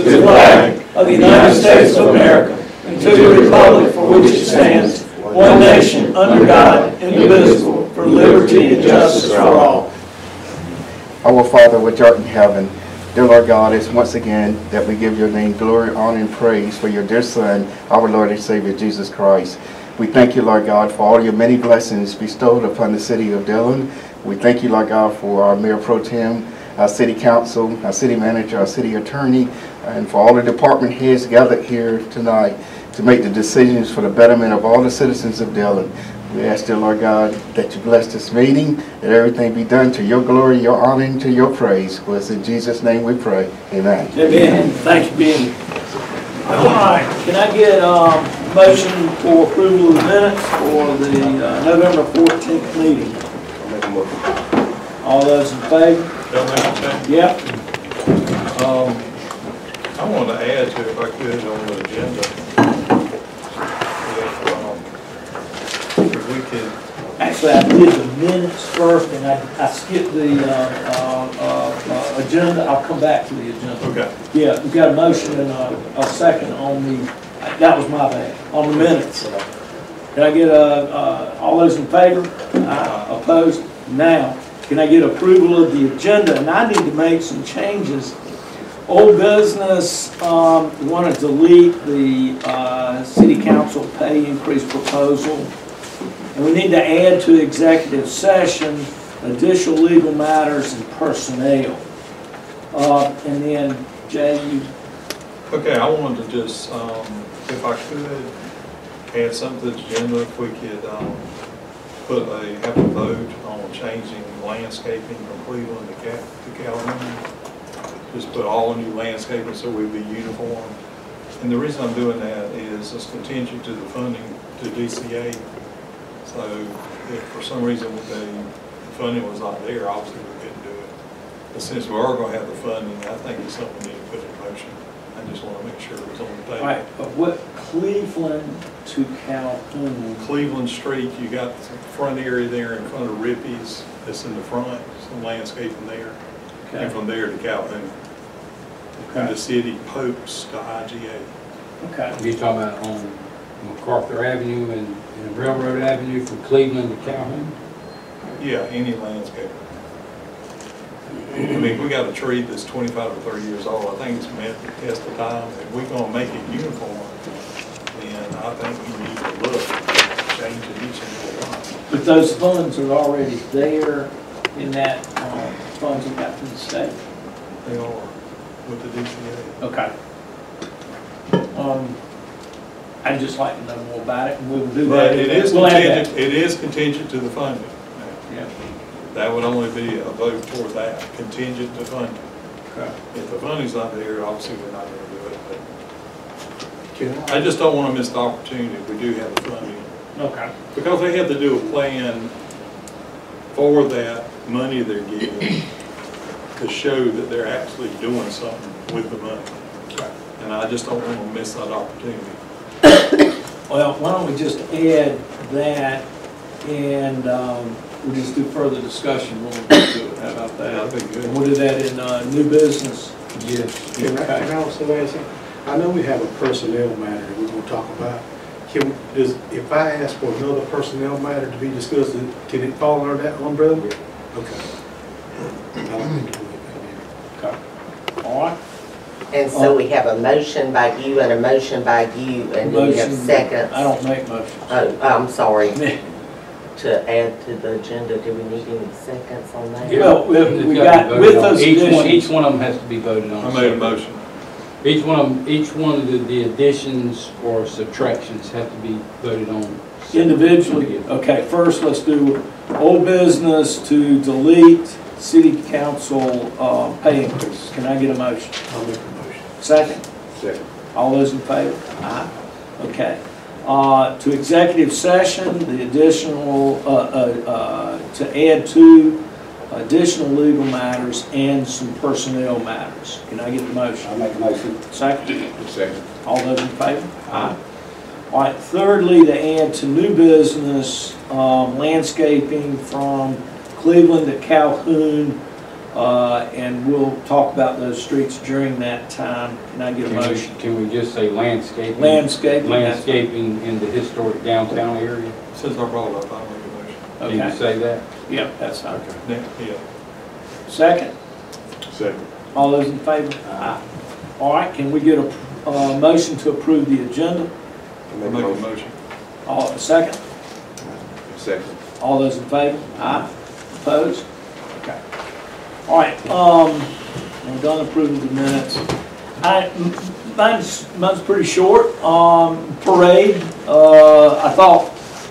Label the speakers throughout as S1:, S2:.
S1: to the flag of the United States of America and to the republic for which it stands, one nation, under God, indivisible, for liberty and justice for all.
S2: Our Father which art in heaven, dear Lord God, it's once again that we give your name glory, honor, and praise for your dear Son, our Lord and Savior, Jesus Christ. We thank you, Lord God, for all your many blessings bestowed upon the city of Dillon. We thank you, Lord God, for our Mayor Pro Tem, our City Council, our City Manager, our City Attorney, and for all the department heads gathered here tonight to make the decisions for the betterment of all the citizens of Dillon. We ask, dear Lord God, that you bless this meeting, that everything be done to your glory, your honor, and to your praise. For it's in Jesus' name we pray. Amen.
S1: Amen. Thank you, Ben. All right. Can I get a motion for approval of the minutes for the November 14th meeting?
S3: I'll make a motion.
S1: All those in favor? Yep.
S4: I want to add to, if I could, on the agenda. If we could.
S1: Actually, I did the minutes first, and I skipped the agenda. I'll come back to the agenda. Okay. Yeah, we've got a motion and a second on the. That was my bad. On the minutes. Can I get all those in favor? Opposed? Now, can I get approval of the agenda? And I need to make some changes. Old business, we want to delete the City Council pay increase proposal. And we need to add to executive session additional legal matters and personnel. And then, Jay, you...
S4: Okay, I wanted to just, if I could, add something to the agenda. If we could have a vote on changing landscaping from Cleveland to Calhoun. Just put all new landscaping so we'd be uniform. And the reason I'm doing that is it's contingent to the funding to DCA. So if for some reason the funding was not there, obviously we couldn't do it. But since we are going to have the funding, I think it's something we need to put in motion. I just want to make sure it was on the table.
S1: All right, but what, Cleveland to Calhoun?
S4: Cleveland Street, you got the front area there in front of Rippey's. That's in the front, some landscaping there. Okay. And from there to Calhoun. Okay. And the city Popes to IGA.
S5: Okay. You're talking about on MacArthur Avenue and Railroad Avenue from Cleveland to Calhoun?
S4: Yeah, any landscape. I mean, we got a tree that's 25 or 30 years old. I think it's met the test of time. If we're going to make it uniform, then I think we need to look at changing each and every one.
S1: But those funds are already there in that funds we got from the state.
S4: They are with the DCA.
S1: Okay. I'd just like to know more about it, and we'll do that.
S4: But it is contingent to the funding.
S1: Yeah.
S4: That would only be a vote for that, contingent to funding.
S1: Okay.
S4: If the funding's not there, obviously we're not going to do it. But I just don't want to miss the opportunity if we do have the funding.
S1: Okay.
S4: Because they have to do a plan for that money they're getting to show that they're actually doing something with the money. Okay. And I just don't want to miss that opportunity.
S1: Well, why don't we just add that, and we'll just do further discussion when we get to it. How about that?
S4: That'd be good.
S1: And we'll do that in new business.
S3: Yes. Can I also ask you? I know we have a personnel matter that we're going to talk about. If I ask for another personnel matter to be discussed, can it fall under that umbrella? Yeah. Okay.
S1: Okay. All right.
S6: And so we have a motion by you and a motion by you, and then we have seconds.
S1: I don't make motions.
S6: Oh, I'm sorry. To add to the agenda, do we need any seconds on that?
S1: Yeah. Well, we got with those
S5: each one of them has to be voted on.
S4: I made a motion.
S5: Each one of the additions or subtractions have to be voted on
S1: individually. Okay, first let's do old business to delete City Council pay increase. Can I get a motion?
S3: I'll make a motion.
S1: Second?
S3: Second.
S1: All those in favor? Aye. Okay. To executive session, the additional, to add two additional legal matters and some personnel matters. Can I get a motion?
S3: I'll make a motion.
S1: Second?
S3: Second.
S1: All those in favor? Aye. All right, thirdly, to add to new business, landscaping from Cleveland to Calhoun, And we'll talk about those streets during that time. Can I get a motion?
S5: Can we just say landscaping?
S1: Landscaping.
S5: Landscaping in the historic downtown area?
S4: Since I brought it up, I'll make a motion.
S5: Can you
S1: Okay.
S5: say that?
S1: Yep, that's fine.
S4: Yeah.
S1: Second?
S3: Second.
S1: All those in favor? Aye. All right, can we get a motion to approve the agenda?
S4: I'll make a motion.
S1: Second?
S3: Second.
S1: All those in favor? Aye. Opposed? Okay. All right, I'm done approving the minutes. Mine's pretty short. Parade, I thought,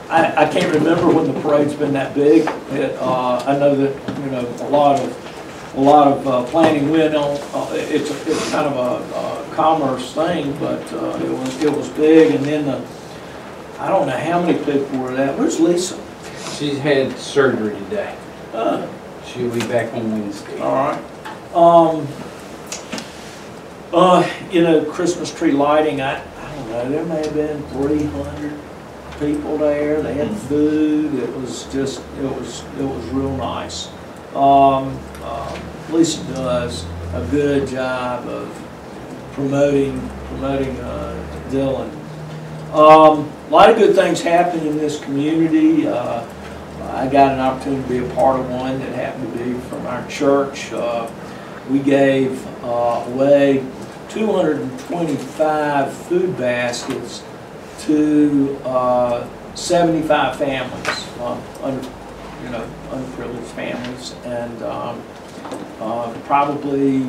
S1: I can't remember when the parade's been that big. I know that, you know, a lot of planning went on. It's kind of a commerce thing, but it was big. And then I don't know how many people were there. Where's Lisa?
S5: She's had surgery today. She'll be back on Wednesday.
S1: All right. You know, Christmas tree lighting, I don't know, there may have been 300 people there. They had food. It was just, it was real nice. Lisa does a good job of promoting Dillon. A lot of good things happen in this community. I got an opportunity to be a part of one that happened to be from our church. We gave away 225 food baskets to 75 families, underprivileged families, and probably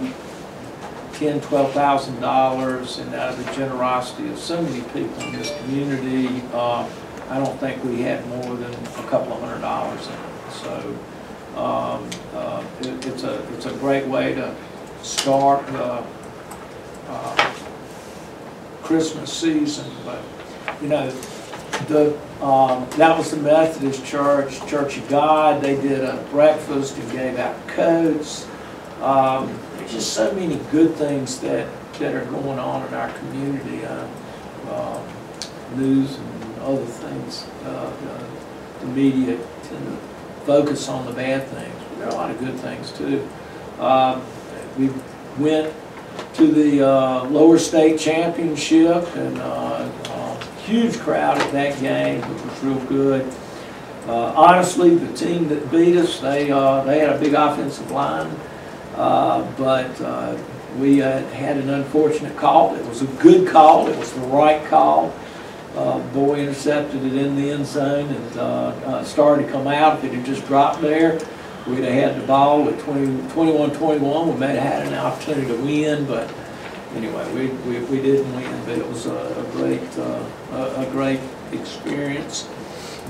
S1: $10,000, $12,000, and out of the generosity of so many people in this community, I don't think we had more than a couple of $100 in it. So it's a great way to start Christmas season. But you know, that was the Methodist Church of God. They did a breakfast and gave out coats. There's just so many good things that are going on in our community. News and other things. The media tend to focus on the bad things, but there are a lot of good things too. We went to the lower state championship, and huge crowd at that game, which was real good. Honestly, the team that beat us, they had a big offensive line, but we had an unfortunate call. It was a good call. It was the right call. Boy intercepted it in the end zone and started to come out. If it had just dropped there, we'd have had the ball with 21-21. We may have had an opportunity to win, but anyway, we didn't win. But it was a great experience.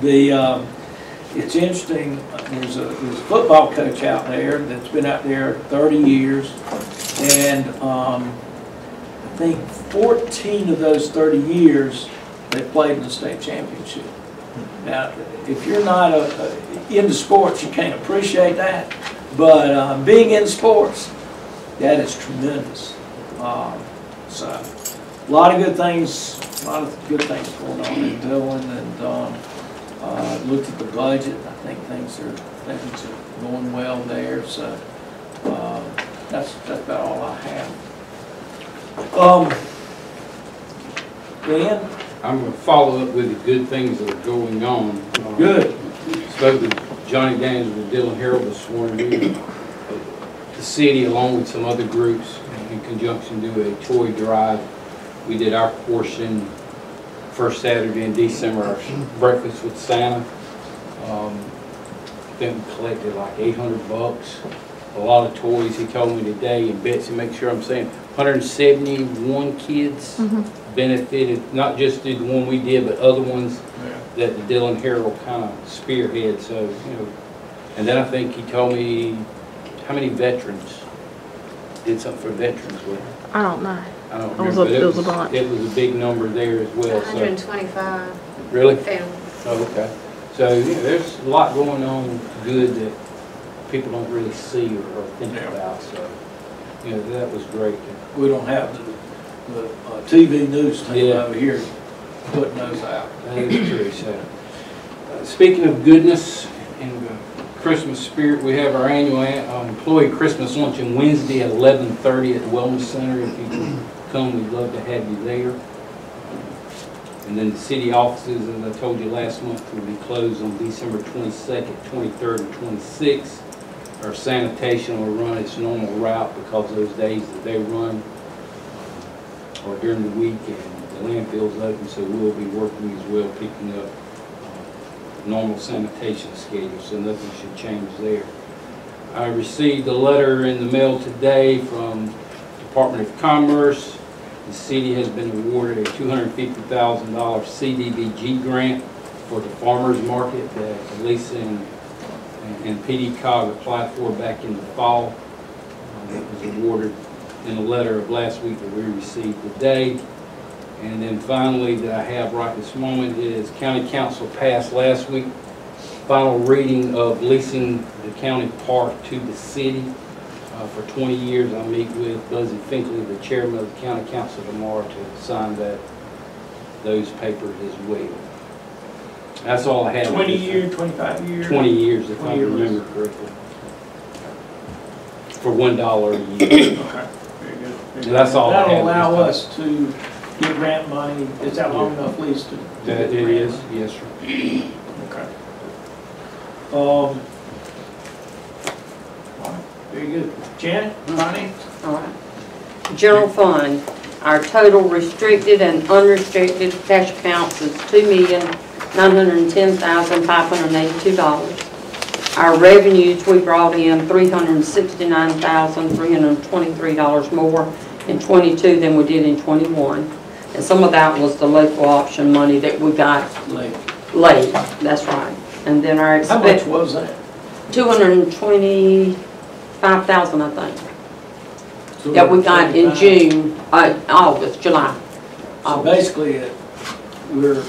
S1: It's interesting. There's a football coach out there that's been out there 30 years, and I think 14 of those 30 years they played in the state championship. Now, if you're not into sports, you can't appreciate that. But being in sports, that is tremendous. So, a lot of good things going on in Dillon, and looked at the budget. I think things are going well there. So, that's about all I have. Dan?
S5: I'm going to follow up with the good things that are going on.
S1: Good.
S5: Spoke with Johnny Daniels with Dillon Herald this morning. The city, along with some other groups, in conjunction, do a toy drive. We did our portion first Saturday in December, our breakfast with Santa. I think we collected like $800. A lot of toys, he told me today, and Betsy, make sure I'm saying, 171 kids benefited, not just the one we did, but other ones that the Dillon Herald kind of spearhead. So, you know, and then I think he told me how many veterans did something for veterans with it.
S7: I don't know.
S5: I don't remember, but
S7: it was a bunch.
S5: It was a big number there as well.
S8: 125
S5: Really?
S8: families.
S5: Oh, okay. So, yeah, there's a lot going on good that people don't really see or think about. So, you know, that was great.
S1: We don't have the TV news team over here putting those out.
S5: That is true. So, speaking of goodness and Christmas spirit, we have our annual employee Christmas luncheon Wednesday at 11:30 at the Wellness Center. If you can come, we'd love to have you there. And then the city offices, as I told you last month, will be closed on December 22nd, 23rd, and 26th. Our sanitation will run its normal route because those days that they run are during the week and the landfill's open, so we'll be working as well, picking up normal sanitation schedule, so nothing should change there. I received a letter in the mail today from Department of Commerce. The city has been awarded a $250,000 CDBG grant for the farmers market that Lisa and PD Cog applied for back in the fall. It was awarded in a letter of last week that we received today. And then finally, that I have right this moment, is County Council passed last week final reading of leasing the county park to the city. For 20 years, I meet with Buzzy Finkley, the chairman of the County Council, tomorrow to sign those papers as well. That's all I have.
S1: 20 years, 25 years?
S5: 20 years, if I remember correctly. For $1 a year.
S1: Okay, very good.
S5: And that's all I have.
S1: That'll allow us to get grant money. Is that long enough lease to?
S5: That it is, yes, sir.
S1: Okay. All right, very good. Janet, finance?
S7: All right. General fund, our total restricted and unrestricted cash accounts is $2,910,582. Our revenues, we brought in $369,323 more in 22 than we did in 21. And some of that was the local option money that we got late. That's right. And then our
S1: How much was that?
S7: 225,000, I think. That we got in June, July.
S1: So basically, we're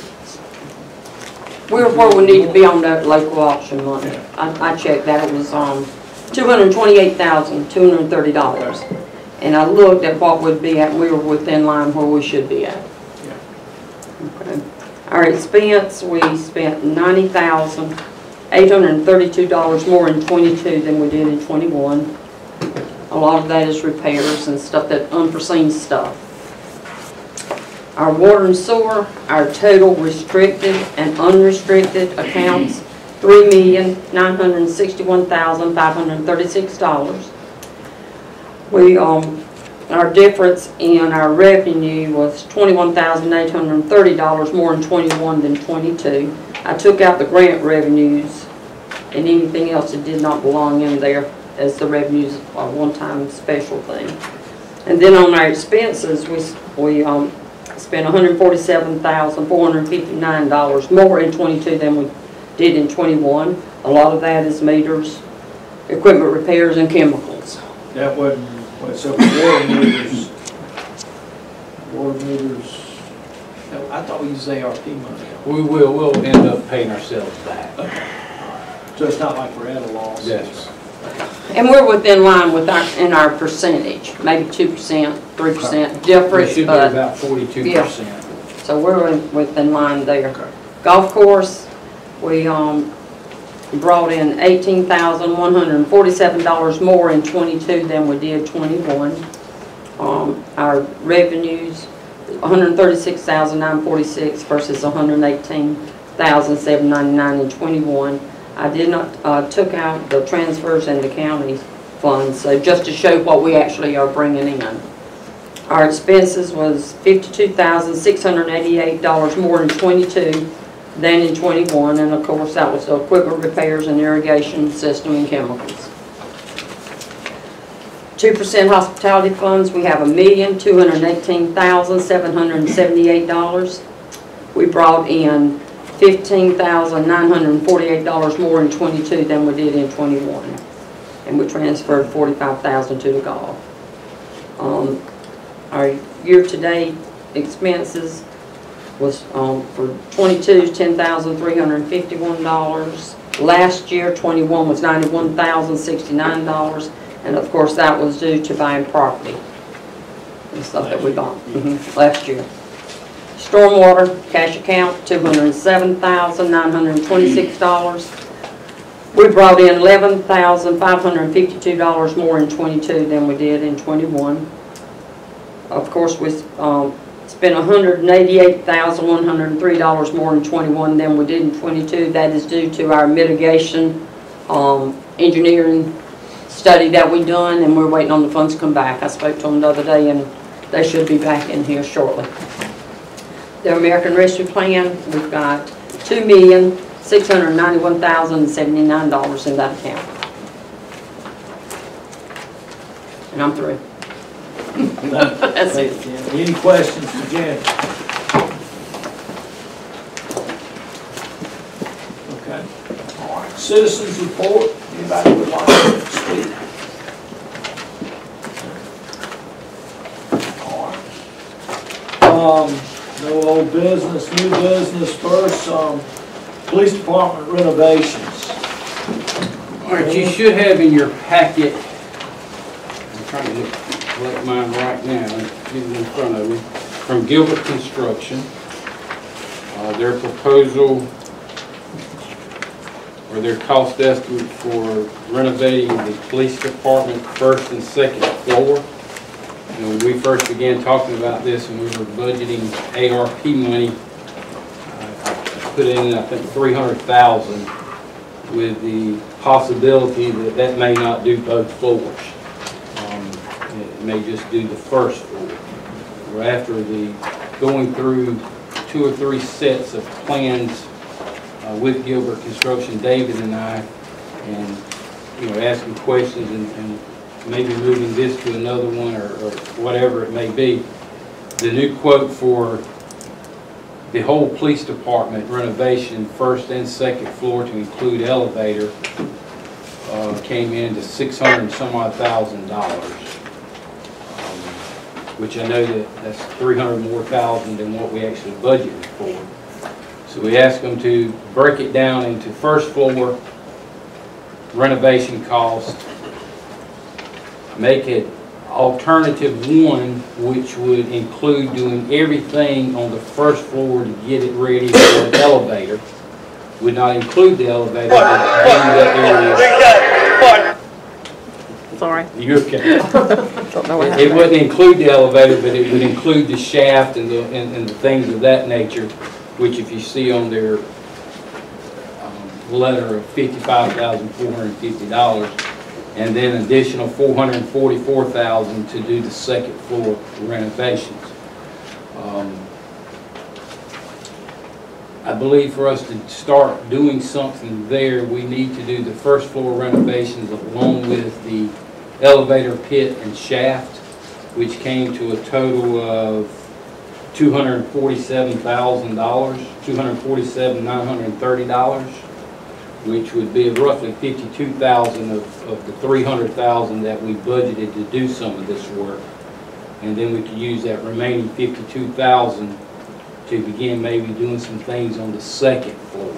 S7: We're where we need to be on that local auction money. I checked that, it was $228,230. And I looked at what we'd be at, and we were within line where we should be at. Okay. Our expense, we spent $90,832 more in 22 than we did in 21. A lot of that is repairs and stuff, that unforeseen stuff. Our water and sewer, our total restricted and unrestricted accounts, $3,961,536. Our difference in our revenue was $21,830 more in 21 than 22. I took out the grant revenues and anything else that did not belong in there as the revenues, a one-time special thing. And then on our expenses, we spent $147,459 more in 22 than we did in 21. A lot of that is meters, equipment repairs, and chemicals.
S1: That wasn't, so water meters, I thought we used ARP money.
S5: We'll end up paying ourselves back.
S1: Okay. So it's not like we're at a loss.
S5: Yes.
S7: And we're within line with in our percentage, maybe 2%, 3% difference.
S5: We should be
S7: but
S5: about 42%.
S7: Yeah. So we're within line there.
S1: Okay.
S7: Golf course, we brought in $18,147 more in 22 than we did 21. Our revenues, $136,946 versus $118,799 in 21. I did not took out the transfers and the county funds, so just to show what we actually are bringing in. Our expenses was $52,688 more in 22 than in 21, and of course that was the equipment repairs and irrigation system and chemicals. 2% hospitality funds, we have $1,218,778. We brought in $15,948 more in 22 than we did in 21, and we transferred $45,000 to the golf. Our year-to-date expenses was for 22 is $10,351. Last year, 21 was $91,069, and of course that was due to buying property and stuff that we bought last year. Stormwater cash account, $207,926. We brought in $11,552 more in '22 than we did in '21. Of course, we spent $188,103 more in '21 than we did in '22. That is due to our mitigation engineering study that we done, and we're waiting on the funds to come back. I spoke to them the other day, and they should be back in here shortly. The American Rescue Plan, we've got $2,691,079 in that account. And I'm through. That's it.
S1: Any questions for Janet? Okay. All right. Citizens report. Anybody would like to speak? All right. No old business, new business first. Police department renovations.
S5: All right, you should have in your packet, I'm trying to collect mine right now, get it in front of me, from Gilbert Construction. Their proposal, or their cost estimate for renovating the police department first and second floor. And when we first began talking about this and we were budgeting ARP money, I put in, I think, $300,000 with the possibility that that may not do both floors. It may just do the first floor. We're after going through 2 or 3 sets of plans with Gilbert Construction, David and I, and asking questions and maybe moving this to another one or whatever it may be. The new quote for the whole police department renovation, first and second floor to include elevator, came in to $600 and some odd thousand, which I know that's $300 more thousand than what we actually budgeted for. So we asked them to break it down into first floor renovation cost, make it alternative one, which would include doing everything on the first floor to get it ready for an elevator. Would not include the elevator, but that area.
S7: Sorry.
S5: You're okay.
S7: Don't know what
S5: It wouldn't include the elevator, but it would include the shaft and the things of that nature, which if you see on their letter of $55,450, and then additional $444,000 to do the second floor renovations. I believe for us to start doing something there, we need to do the first floor renovations along with the elevator pit and shaft, which came to a total of $247,000, $247,930. Which would be roughly $52,000 of the $300,000 that we budgeted to do some of this work. And then we could use that remaining $52,000 to begin maybe doing some things on the second floor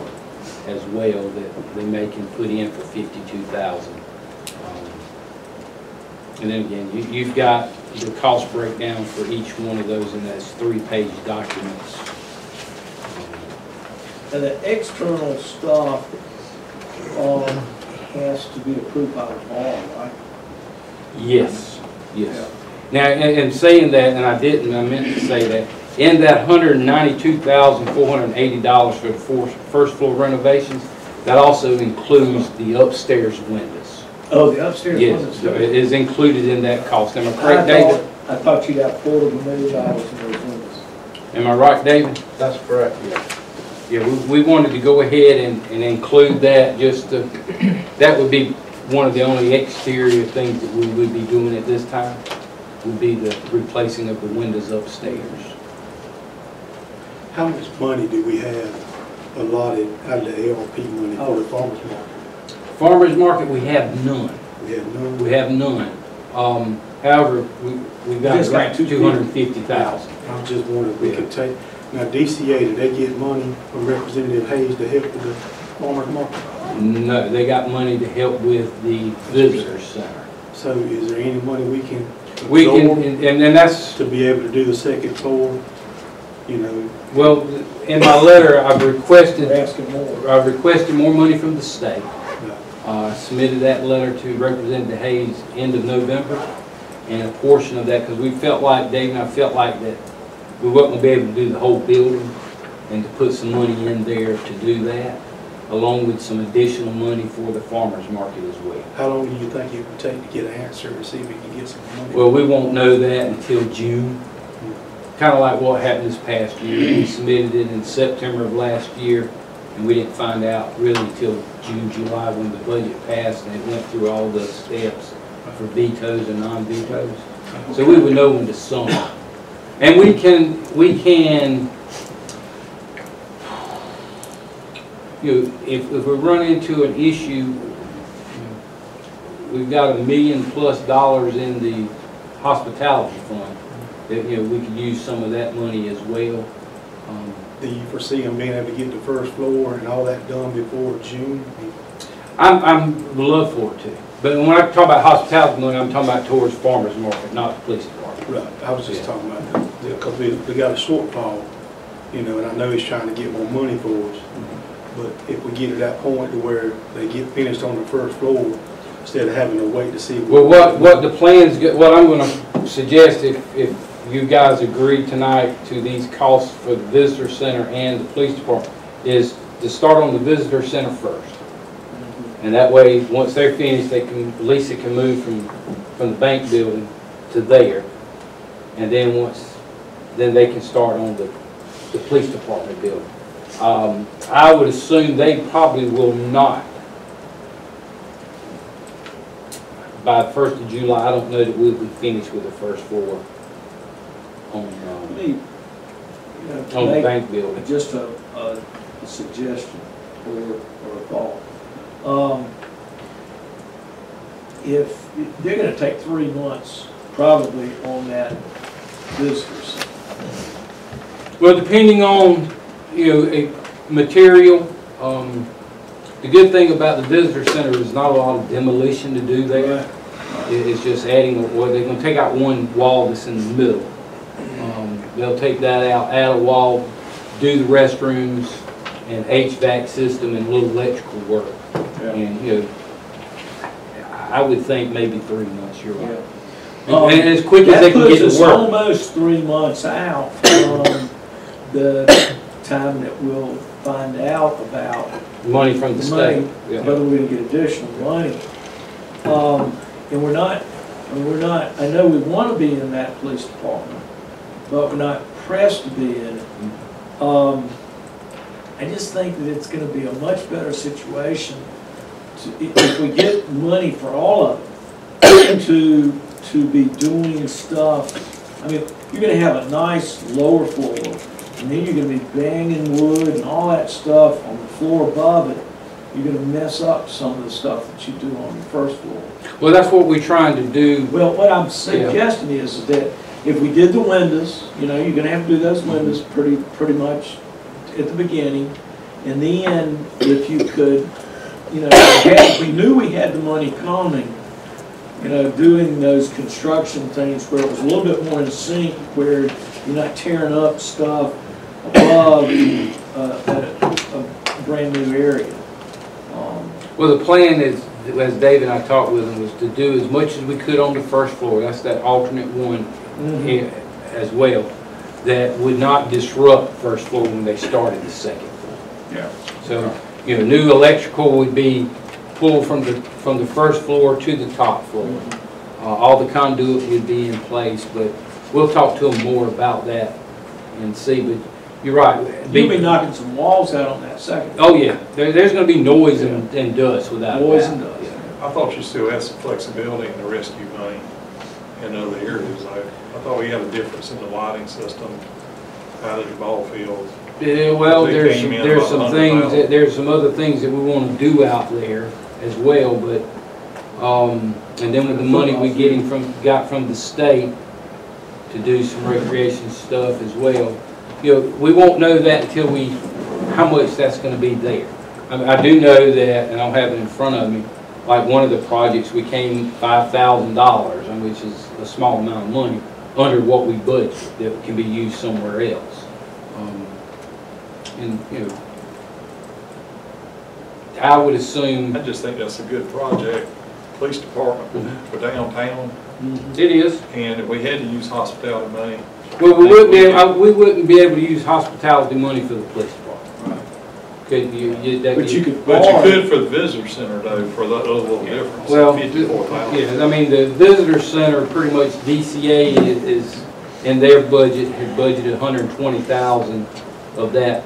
S5: as well that they may can put in for $52,000. And then again, you've got the cost breakdown for each one of those, and that's 3-page documents.
S1: And the external stuff has to be approved by the board, right?
S5: Yes, yes. Yeah. Now, in saying that, and I meant to say that, in that $192,480 for the first floor renovations, that also includes the upstairs windows.
S1: Oh, the upstairs
S5: windows? Yes, it is included in that cost. Am I correct,
S1: David? I thought you got $250,000 in those windows.
S5: Am I right, David?
S3: That's correct.
S5: Yeah. Yeah, we wanted to go ahead and include that just to, that would be one of the only exterior things that we would be doing at this time, would be the replacing of the windows upstairs.
S3: How much money do we have allotted out of the ARP money for the farmer's market?
S5: Farmer's market, we have none.
S3: We have none? We
S5: have none. However, we've got $250,000.
S3: I'm just wondering if we could take, now DCA, did they get money from Representative Hayes to help with the farmer's market?
S5: No, they got money to help with the visitor center.
S3: So is there any money we can
S5: and that's
S3: to be able to do the second floor, you know?
S5: Well, in my letter, I've requested more money from the state. Submitted that letter to Representative Hayes end of November, and a portion of that, because we felt like, Dave and I felt like that we weren't going to be able to do the whole building, and to put some money in there to do that, along with some additional money for the farmer's market as well.
S3: How long do you think it would take to get an answer to see if we can get some money?
S5: Well, we won't know that until June. Kind of like what happened this past year. We submitted it in September of last year, and we didn't find out really until June, July, when the budget passed and it went through all the steps for vetoes and non-vetoes. So we would know when to sum. And we can, you know, if we run into an issue, we've got $1 million+ in the hospitality fund. That, you know, we could use some of that money as well.
S3: Do you foresee them being able to get the first floor and all that done before June?
S5: I'm love for it too. But when I talk about hospitality money, I'm talking about towards farmers market, not the police department.
S3: Right, I was just talking about that, because we got a shortfall, you know, and I know he's trying to get more money for us. But if we get to that point to where they get finished on the first floor, instead of having to wait to see.
S5: Well, what the plans, what I'm going to suggest, if you guys agree tonight to these costs for the visitor center and the police department, is to start on the visitor center first. And that way, once they're finished, they can, at least it can move from the bank building to there. And then then they can start on the police department building. I would assume they probably will not. By the 1st of July, I don't know that we'll be finished with the first floor on the bank building.
S1: Just a suggestion or a thought. If they're going to take 3 months probably on that visitors.
S5: Well, depending on, you know, a material, the good thing about the visitor center is not a lot of demolition to do there. It's just adding, well, they're going to take out one wall that's in the middle. They'll take that out, add a wall, do the restrooms and HVAC system and a little electrical work. Yeah. And, you know, I would think maybe 3 months, you're right. Yeah. And as quick as they can get to work.
S1: That puts us almost 3 months out from the time that we'll find out about
S5: money from the state,
S1: whether we're going to get additional money. And we're not, I know we want to be in that police department, but we're not pressed to be in it. I just think that it's going to be a much better situation if we get money for all of it to be doing stuff. I mean, you're going to have a nice lower floor, and then you're going to be banging wood and all that stuff on the floor above it. You're going to mess up some of the stuff that you do on the first floor.
S5: Well, that's what we're trying to do.
S1: Well, what I'm suggesting is that if we did the windows, you know, you're going to have to do those windows pretty much at the beginning. And then if you could, you know, if we knew we had the money coming, you know, doing those construction things where it was a little bit more in sync, where you're not tearing up stuff above a brand new area.
S5: Well, the plan is, as Dave and I talked with him, was to do as much as we could on the first floor. That's that alternate one as well, that would not disrupt first floor when they started the second floor.
S1: Yeah.
S5: So, you know, new electrical would be pulled from the first floor to the top floor. All the conduit would be in place, but we'll talk to them more about that and see. But you're right.
S1: You'll be knocking some walls out on that second floor.
S5: Oh yeah, there's going to be noise and dust without
S1: noise and dust.
S5: Yeah.
S4: I thought you still had some flexibility in the rescue money in other areas. I thought we had a difference in the lighting system out of the ball field.
S5: Yeah, well, there's some things there's some other things that we want to do out there as well, but and then with the money we got from the state to do some recreation stuff as well, you know, we won't know that until how much that's going to be there. I mean, I do know that, and I'll have it in front of me. Like one of the projects, we came $5,000, which is a small amount of money, under what we budget that can be used somewhere else. And you know, I would assume
S4: I just think that's a good project, police department for downtown,
S5: it is.
S4: and if we had to use hospitality money,
S5: Well, we wouldn't be able to use hospitality money for the police department. Could you,
S1: But you could
S4: but you
S1: borrow.
S4: could for the visitor center though, for that other little difference,
S5: Well,
S4: 54,000.
S5: yeah, I mean, the visitor center, pretty much DCA is, in their budget, had budgeted 120,000 of that,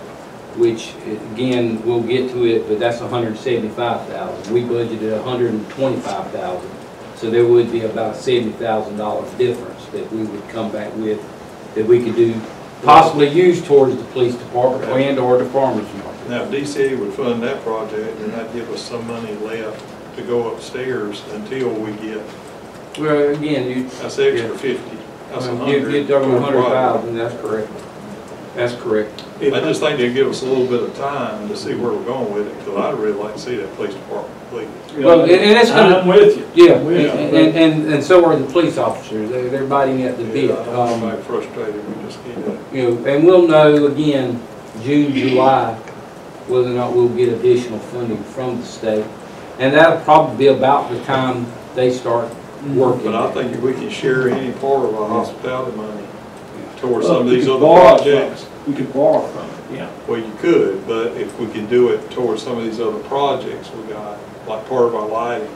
S5: which, again, we'll get to it, but that's 175,000. We budgeted 125,000. So there would be about a $70,000 difference that we would come back with, that we could do, possibly use towards the police department and or the farmer's market.
S4: Now, if DCA would fund that project, then that'd give us some money left to go upstairs until we get,
S5: Well, again, you,
S4: that's extra 50. That's
S5: you're
S4: 100.
S5: talking
S4: towards the project.
S5: 100,000, that's correct. That's correct.
S4: I just think they'd give us a little bit of time to see where we're going with it, because I'd really like to see that police department completed.
S5: Well, and it's gonna,
S1: I'm with you.
S5: yeah,
S1: I'm with you.
S5: and so are the police officers, they're biting at the bit.
S4: I'm like frustrated, we just need to.
S5: You know, and we'll know again, June, July, whether or not we'll get additional funding from the state. And that'll probably be about the time they start working.
S4: But I think if we can share any part of our hospitality money towards
S1: Well,
S4: some of
S1: you
S4: these
S1: could
S4: other
S1: borrow
S4: projects,
S1: You could borrow from it, yeah.
S4: well, you could, but if we can do it towards some of these other projects we got, like part of our lighting,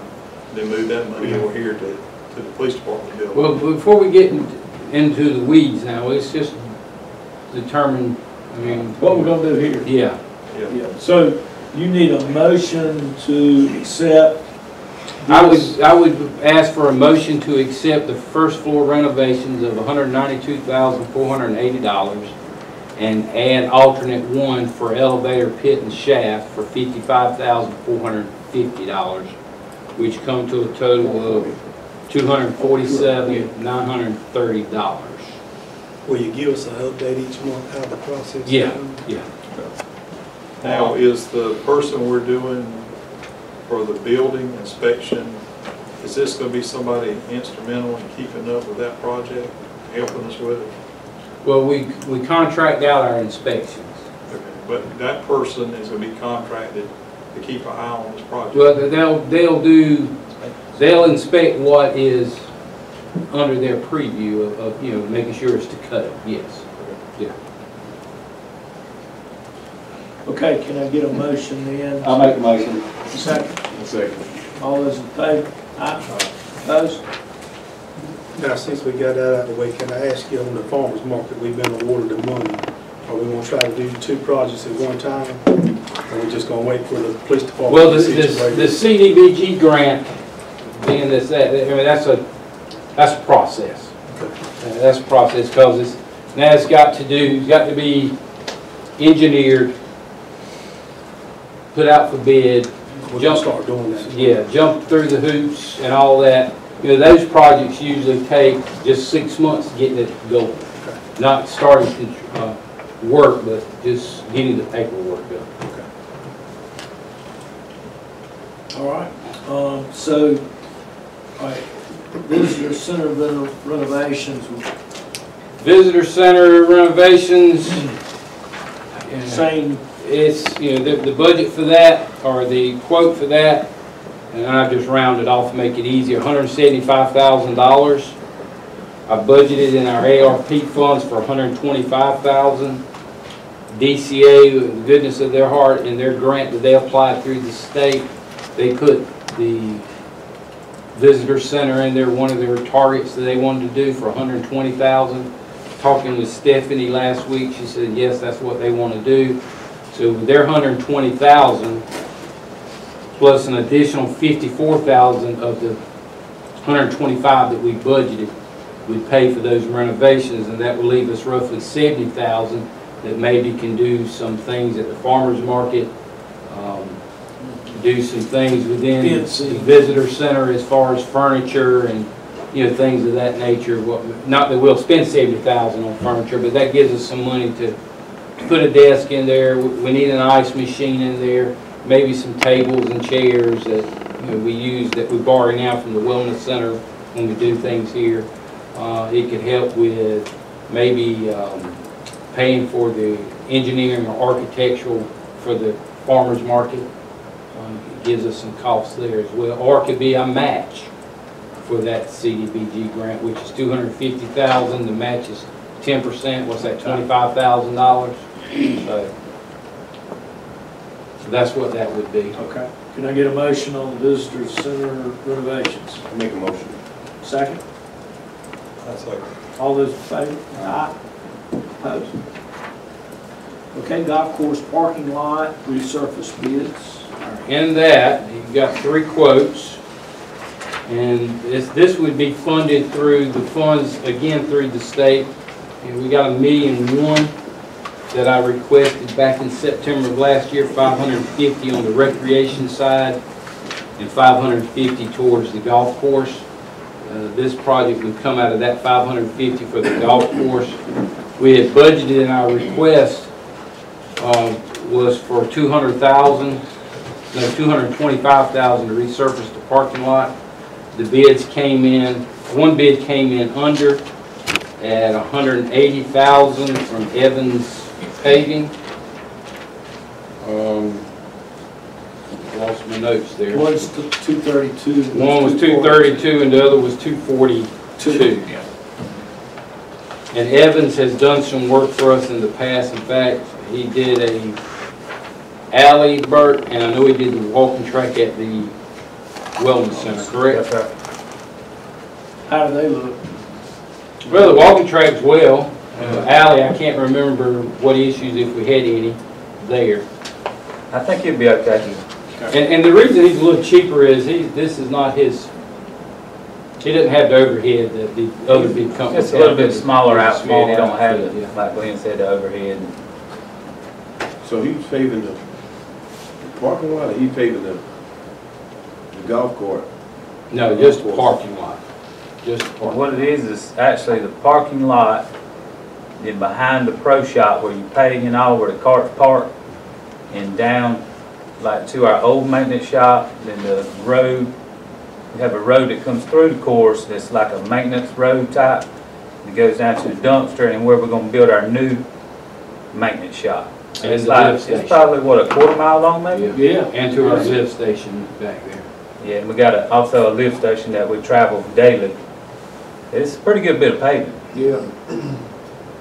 S4: then move that money over here to the police department building.
S5: Well, before we get into the weeds now, let's just determine, I mean.
S1: What we're gonna do here.
S5: Yeah.
S4: Yeah.
S1: Yeah, so you need a motion to accept
S5: I
S1: this.
S5: would ask for a motion to accept the first floor renovations of $192,480 and add alternate one for elevator pit and shaft for $55,450, which come to a total of $247,930.
S3: Will you give us an update each month how the process is
S5: Yeah,
S3: going?
S5: yeah.
S4: Now, is the person we're doing for the building inspection, is this going to be somebody instrumental in keeping up with that project, helping us with it?
S5: Well, we contract out our inspections.
S4: Okay. But that person is going to be contracted to keep an eye on this project?
S5: Well, they'll inspect what is under their preview of, you know, making sure it's to code, yes. Yeah.
S1: Okay, can I get a motion then?
S8: I'll make a motion.
S1: Second.
S8: Second.
S1: All those in favor? Aye. Opposed?
S3: Now, since we got that out of the way, can I ask you on the farmer's market, we've been awarded the money. Are we gonna try to do 2 projects at one time? Or are we just gonna wait for the police department?
S5: Well,
S3: to
S5: the
S3: situate?
S5: CDBG grant, being this, I mean, that's a process. That's a process, because it's got to be engineered, put out for bid,
S3: We're gonna start doing that.
S5: yeah, jump through the hoops and all that. You know, those projects usually take just 6 months getting it going. Not starting to work, but just getting the paperwork done.
S1: All right, so, all right, visitor center renovations,
S5: Visitor center renovations,
S1: same,
S5: it's, you know, the budget for that, or the quote for that, and I just rounded off to make it easier, $175,000. I budgeted in our ARP funds for $125,000. DCA, the goodness of their heart, and their grant that they applied through the state, they put the visitor center in there, one of their targets that they wanted to do for $120,000. Talking with Stephanie last week, she said yes, that's what they want to do. So their $120,000 plus an additional $54,000 of the $125,000 that we budgeted would pay for those renovations, and that will leave us roughly $70,000 that maybe can do some things at the farmer's market, do some things within the visitor center as far as furniture and, you know, things of that nature. Not that we'll spend $70,000 on furniture, but that gives us some money to put a desk in there. We need an ice machine in there, maybe some tables and chairs that, you know, we use, that we borrow now from the wellness center when we do things here. It could help with maybe paying for the engineering or architectural for the farmer's market. It gives us some costs there as well, or it could be a match for that CDBG grant, which is $250,000. The match is 10%. What's that? $25,000. So that's what that would be.
S1: Okay. Can I get a motion on the visitor center renovations?
S8: Make a motion.
S1: Second?
S4: That's like,
S1: All those in favor? Aye. Opposed? Okay, golf course parking lot resurface bids.
S5: In that, you've got 3 quotes, and this would be funded through the funds, again, through the state. And we got $1.1 million that I requested back in September of last year, $550 on the recreation side, and $550 towards the golf course. This project would come out of that $550 for the golf course. We had budgeted in our request was for $225,000 to resurface the parking lot. The bids came in, one bid came in under at $180,000 from Evans Paving. Lost my notes there.
S1: One's 232.
S5: One was 232 and the other was 242. And Evans has done some work for us in the past. In fact, he did a alley, Bert, and I know he did the walking track at the Wellness Center, correct?
S8: That's right.
S1: How do they look?
S5: Well, the walking track's well. Alley, I can't remember what issues, if we had any, there.
S8: I think you'll be okay.
S5: And the reason he's a little cheaper is this is not his, he doesn't have the overhead that the other big companies
S8: It's a little bit smaller outfit.
S5: Smaller
S8: You don't have
S5: outfit,
S8: the,
S5: yeah.
S8: like Glenn said, the overhead.
S9: So he's paving the parking lot, or he's paving the golf court?
S5: No, just the parking lot. Just the parking
S8: What it is actually the parking lot, then behind the pro shop where you pay and all, where the carts park, and down like to our old maintenance shop, then the road, we have a road that comes through the course that's like a maintenance road type. It goes down to the dumpster and where we're gonna build our new maintenance shop.
S5: And
S8: It's
S5: the
S8: like,
S5: lift station.
S8: it's probably what, a quarter mile long maybe?
S5: Yeah, and to our lift station back there.
S8: Yeah, and we got also a lift station that we travel daily. It's a pretty good bit of paving.
S1: Yeah.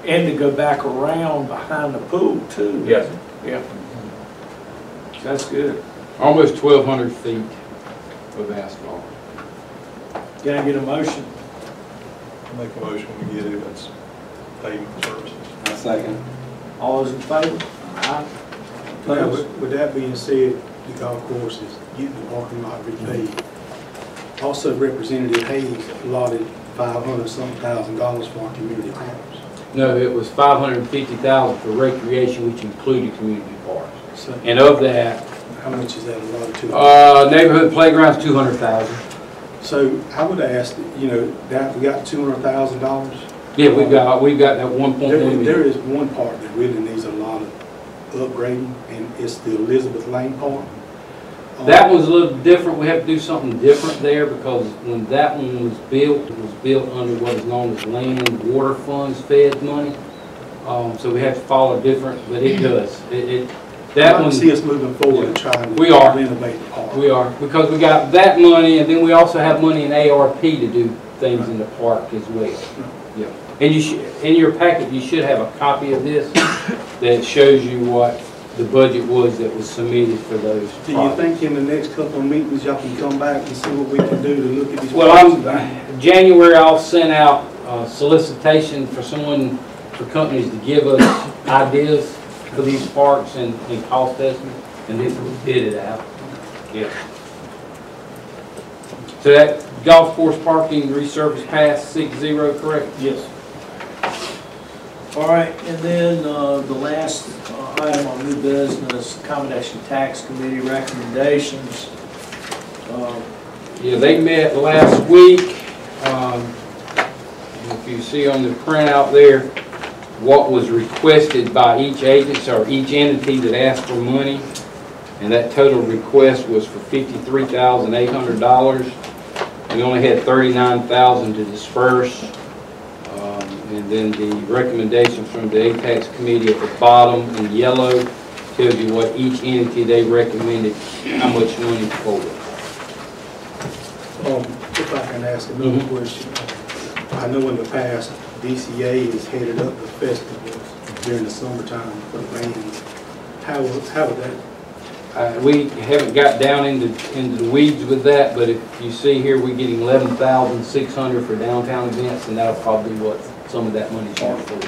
S1: And to go back around behind the pool too.
S8: Yes.
S1: Yeah. That's good.
S5: Almost 1,200 feet of asphalt.
S1: Can I get a motion?
S4: make a motion to get Evans paving services.
S9: I second.
S1: All those in favor? Aye.
S3: Now,
S1: Opposed?
S3: with that being said, the golf course is getting the parking lot repaved. Also, Representative Hayes allotted $500-something for our community parks.
S5: No, it was $550,000 for recreation, which included community parks.
S3: So,
S5: And of that,
S3: how much is that allotted to?
S5: neighborhood playgrounds, $200,000.
S3: So I would ask, you know, that we got $200,000.
S5: Yeah, we've got that 1.1
S3: There
S5: million.
S3: is one part that really needs a lot of upgrading, and it's the Elizabeth Lane Park.
S5: That one's a little different. We have to do something different there because when that one was built, it was built under what is known as land water funds fed money. So we have to follow different, but it does. That
S3: I
S5: one,
S3: see us moving forward and trying to
S5: We are.
S3: renovate the park.
S5: we are, because we got that money and then we also have money in ARP to do things in the park as well. Yeah. And you should, in your packet, you should have a copy of this that shows you what the budget was that was submitted for those
S3: Do you
S5: projects.
S3: think in the next couple of meetings, y'all can come back and see what we can do to look at these?
S5: Well,
S3: projects?
S5: January, I'll send out a solicitation for companies to give us ideas for these parks and cost estimates, and then we'll bid it out. Yeah. So that golf course parking resurface pass 6-0, correct?
S1: Yes. All right, and then the last item on new business, accommodation tax committee recommendations.
S5: Yeah, they met last week. If you see on the printout there, what was requested by each agency or each entity that asked for money, and that total request was for $53,800. We only had $39,000 to disperse. And then the recommendations from the ATAX committee at the bottom in yellow tells you what each entity they recommended, how much money for.
S3: If I can ask another question. I know in the past, DCA has headed up the festivals during the summertime for the bands. How would that?
S5: We haven't got down into the weeds with that, but if you see here, we're getting $11,600 for downtown events, and that'll probably be what some of that money's used for.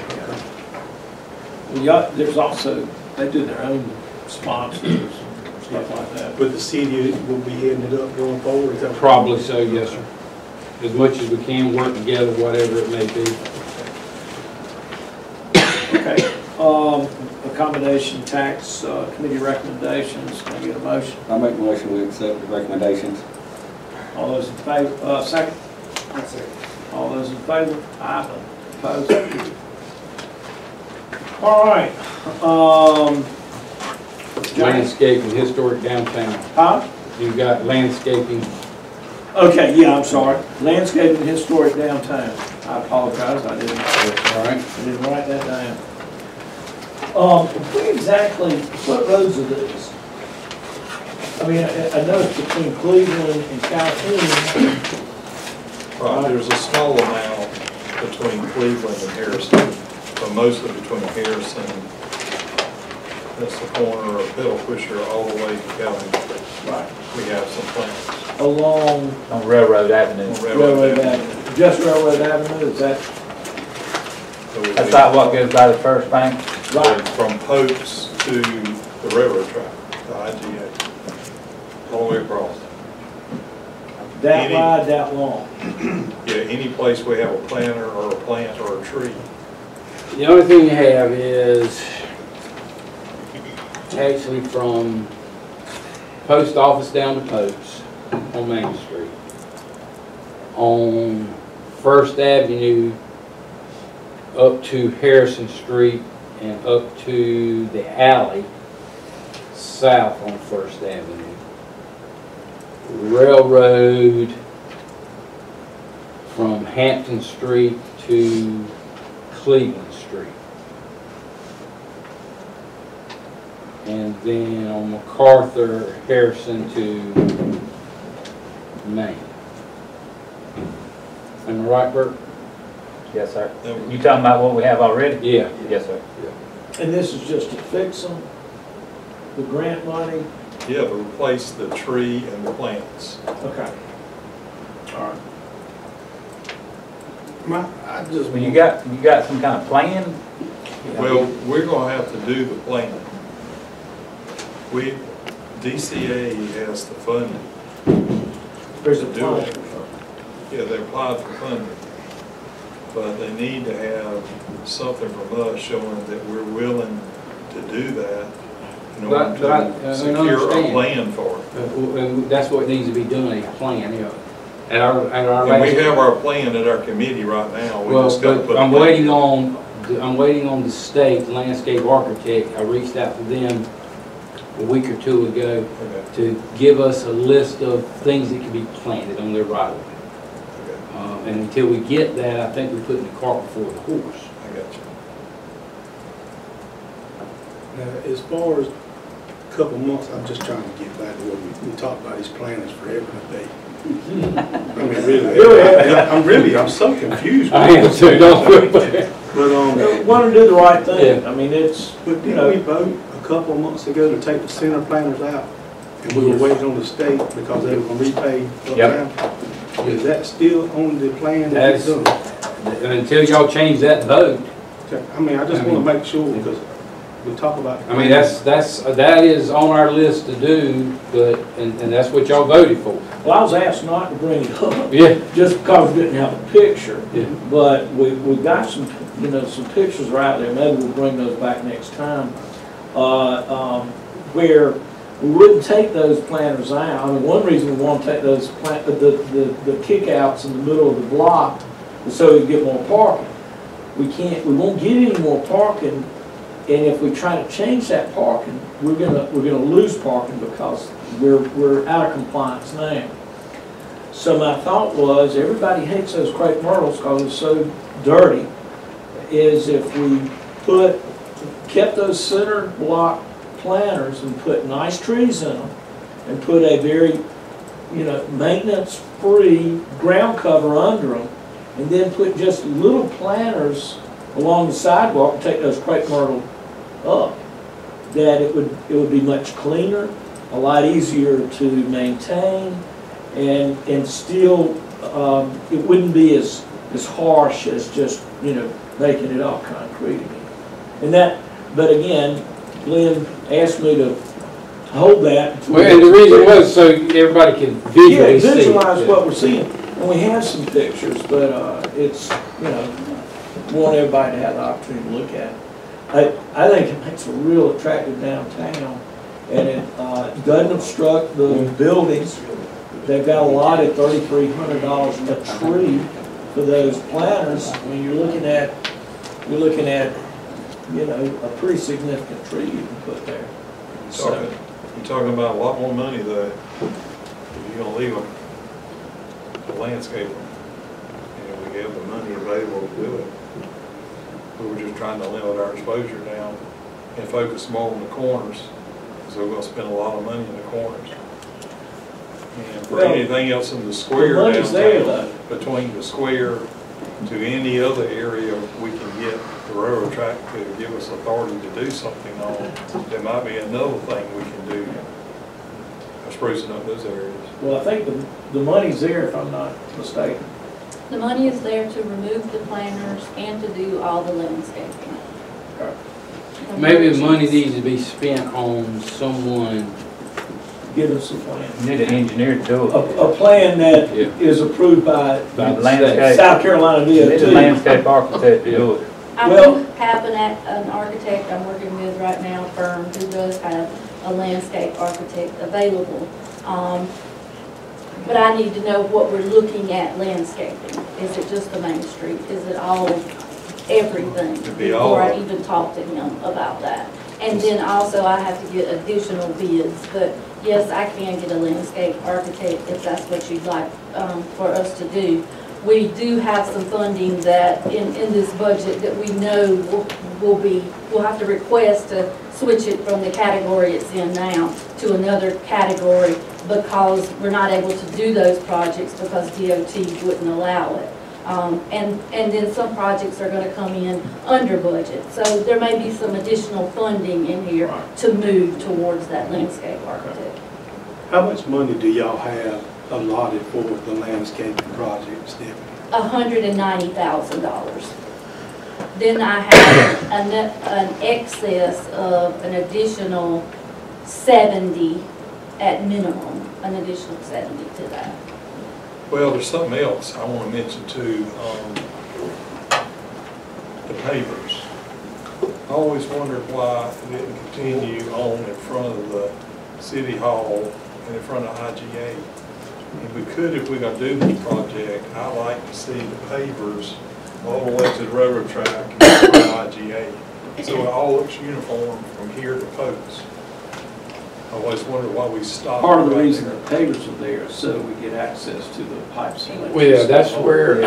S1: Well, there's also, they do their own sponsors, stuff like that.
S3: But the city will be heading it up going forward? Is that
S5: Probably so, yes, sir. As much as we can, work together, whatever it may be.
S1: Okay, accommodation tax committee recommendations, can I get a motion?
S10: I make a motion we accept the recommendations.
S1: All those in favor, second? All those in favor? Aye. Opposed? All right,
S5: Landscaping, historic downtown.
S1: huh?
S5: You've got landscaping.
S1: Okay, yeah, I'm sorry. Landscaping historic downtown. I apologize, I didn't.
S5: All right.
S1: I didn't write that down. What exactly, what roads are these? I mean, I know it's between Cleveland and Calhoun.
S4: Right, there's a small amount between Cleveland and Harrison, but mostly between Harrison, that's the corner of Pedal Pusher, all the way to Calhoun.
S1: Right.
S4: We have some plans.
S1: Along
S8: On Railroad Avenue.
S4: On
S1: Railroad Avenue. Just Railroad Avenue, is that?
S8: That's not what goes by the First Bank?
S1: Right.
S4: From Pope's to the railroad track, the IGA, all the way across.
S1: That wide, that long?
S4: Yeah, any place we have a planter or a plant or a tree.
S5: The only thing you have is actually from post office down to Pope's on Main Street. On First Avenue up to Harrison Street and up to the alley south on First Avenue. Railroad from Hampton Street to Cleveland Street. And then on MacArthur, Harrison to Main. Am I right, Bert?
S8: Yes, sir. You talking about what we have already?
S5: Yeah.
S8: Yes, sir.
S1: And this is just to fix them, the grant money?
S4: Yeah, to replace the tree and the plants.
S1: Okay. All right.
S3: I just.
S8: Well, you got some kind of plan?
S4: Well, we're gonna have to do the plan. DCA has the funding.
S1: There's a
S4: to do
S1: plan.
S4: it. Yeah, they applied for funding, but they need to have something from us showing that we're willing to do that in order to secure a plan for it.
S5: And that's what needs to be done, a plan, you know. At our
S4: And we
S5: last,
S4: have our plan at our committee right now. We
S5: well,
S4: just got to put
S5: but
S4: a
S5: I'm
S4: plan
S5: waiting on the state landscape architect. I reached out to them a week or two ago
S4: Okay.
S5: to give us a list of things that can be planted on their right of way.
S4: Okay.
S5: And until we get that, I think we're putting the cart before the horse.
S4: I got you.
S3: Now, as far as a couple months, I'm just trying to get back to what we talked about, these planners forever and a day. I mean, really, I'm so confused.
S5: I am too, don't worry.
S3: But,
S1: Want to do the right thing. I mean, it's,
S3: but didn't we vote a couple of months ago to take the center planners out? And we were waiting on the state because they were going to repay uptown? Is that still on the plan that
S5: That's,
S3: we've done?
S5: until y'all change that vote,
S3: I mean, I just want to make sure because we talk about.
S5: I mean, that is on our list to do, but, and that's what y'all voted for.
S1: well, I was asked not to bring it up.
S5: Yeah.
S1: Just because we didn't have a picture.
S5: Yeah.
S1: But we've got some, some pictures are out there. Maybe we'll bring those back next time. Where we wouldn't take those planters out. I mean, one reason we want to take those the kickouts in the middle of the block is so we get more parking. We won't get any more parking, and if we try to change that parking, we're gonna lose parking because we're out of compliance now. So my thought was, everybody hates those crepe myrtles because it's so dirty, is if we kept those center block planters and put nice trees in them and put a very, maintenance-free ground cover under them, and then put just little planters along the sidewalk and take those crepe myrtle up, that it would be much cleaner, a lot easier to maintain, and still it wouldn't be as harsh as just making it all concrete again. But again, Glenn asked me to hold that.
S5: Well, and the reason was so everybody can visually see.
S1: Visualize what we're seeing. And we have some pictures, but it's, we want everybody to have the opportunity to look at it. I think it makes a real attractive downtown, and it doesn't obstruct the buildings. They've got a lot at $3,300 a tree for those planters. I mean, you're looking at a pretty significant tree you can put there.
S4: You're talking about a lot more money though, if you're gonna leave them to landscape them. And we have the money available to do it. We were just trying to limit our exposure down and focus more on the corners, so we're gonna spend a lot of money in the corners. And for anything else in the square downtown, between the square to any other area we can get the railroad track to give us authority to do something on, there might be another thing we can do, sprucing up those areas.
S1: Well, I think the money's there, if I'm not mistaken.
S11: The money is there to remove the planters and to do all the landscaping.
S5: Maybe the money needs to be spent on someone.
S1: Give us a plan.
S8: You need an engineer to do it.
S1: A plan that is approved by
S8: By the landscape.
S1: South Carolina
S8: You need a
S1: DOT.
S8: landscape architect to do it.
S11: I
S1: Well-
S11: do have an architect I'm working with right now, a firm who does have a landscape architect available. But I need to know what we're looking at landscaping. Is it just the main street? Is it all, everything? Before I even talk to him about that. And then also I have to get additional bids, but yes, I can get a landscape architect if that's what you'd like for us to do. We do have some funding that in this budget that we know we'll have to request to switch it from the category it's in now to another category because we're not able to do those projects because DOT wouldn't allow it. And then some projects are going to come in under budget. So there may be some additional funding in here to move towards that landscape architect.
S3: How much money do y'all have allotted for the landscaping project, Stephanie?
S11: $190,000. Then I have an excess of an additional 70 at minimum, an additional 70 to that.
S4: Well, there's something else I want to mention too, the pavers. I always wondered why it didn't continue on in front of the city hall and in front of IGA. If we could, if we're going to do this project, I'd like to see the pavers all the way to the railroad track and in front of IGA. So it all looks uniform from here to Post. I always wondered why we stopped.
S1: Part of the reason the pavers are there is so we get access to the pipes and
S5: Well, yeah, that's where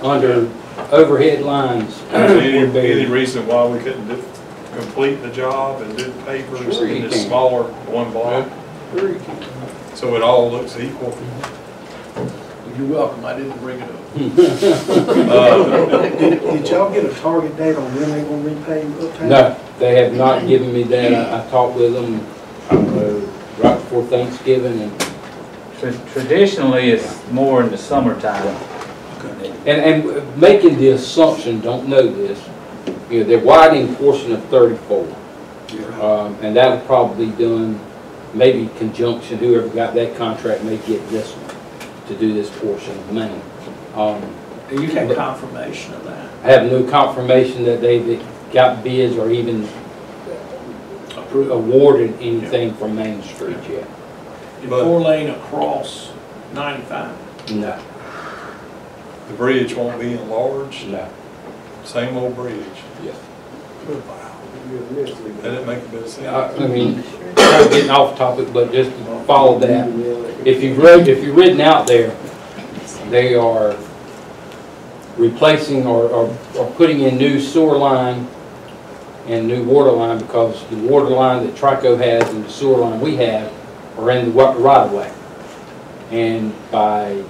S5: under overhead lines.
S4: Any reason why we couldn't complete the job and do the pavers in this smaller one block? So it all looks equal.
S1: You're welcome, I didn't bring it up.
S3: Did y'all get a target date on when they're going to repave Uptown?
S5: No, they have not given me that. I talked with them right before Thanksgiving. And
S8: Traditionally, it's more in the summertime.
S5: And making the assumption, don't know this, they're widening portion of 34. And that'll probably be done, maybe conjunction, whoever got that contract may get this one to do this portion of Maine.
S1: You have confirmation of that?
S5: I have no confirmation that they got bids or even awarded anything from Main Street yet.
S1: The 4-lane across 95?
S5: No.
S4: The bridge won't be enlarged?
S5: No.
S4: Same old bridge?
S5: Yes.
S4: Wow. That didn't make a bit of sense.
S5: I mean, I'm getting off topic, but just to follow that. If you've ridden out there, they are replacing or putting in new sewer line and new water line, because the water line that Trico has and the sewer line we have are in the right of way. And by